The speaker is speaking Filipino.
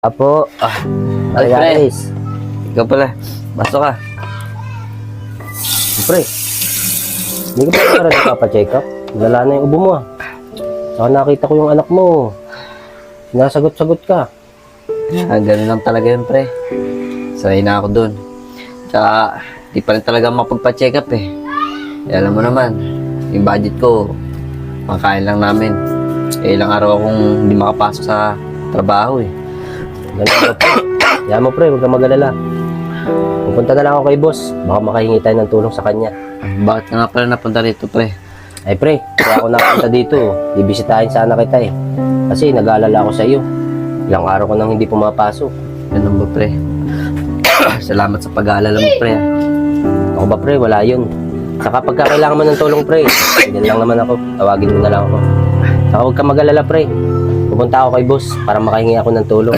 Apo, Ay, pre. guys. Ikaw pala. Pasok ka. Pre, hindi ko pa rin nakapacheck up. Lala na yung ubo mo ah. Saka nakita ko yung anak mo. Sinasagot-sagot ka. Ganun lang talaga yun, pre. Sanay na ako dun. Tsaka, di pa rin talaga mapagpa-check up eh. Alam mo naman, yung budget ko, pangkain lang namin. Ilang araw akong hindi makapasok sa trabaho eh. Ganun mo pre. Yan mo pre, huwag kang mag-alala. Pupunta na lang ako kay boss. Baka makahingi tayo ng tulong sa kanya. Bakit ka nga pala napunta rito, pre? Ay pre, kaya ako napunta dito. Bibisitahin sana kita eh. Kasi nag-aalala ako sa iyo. Ilang araw ko nang hindi pumapasok. Ganun ba, pre? Salamat sa pag-aalala mo, pre. Ako ba pre, wala yun. Saka pagka kailangan mo ng tulong pre, ganyan lang naman ako. Tawagin mo na lang ako. Saka huwag kang mag-alala pre. Pupunta ako kay boss para makahingi ako ng tulong.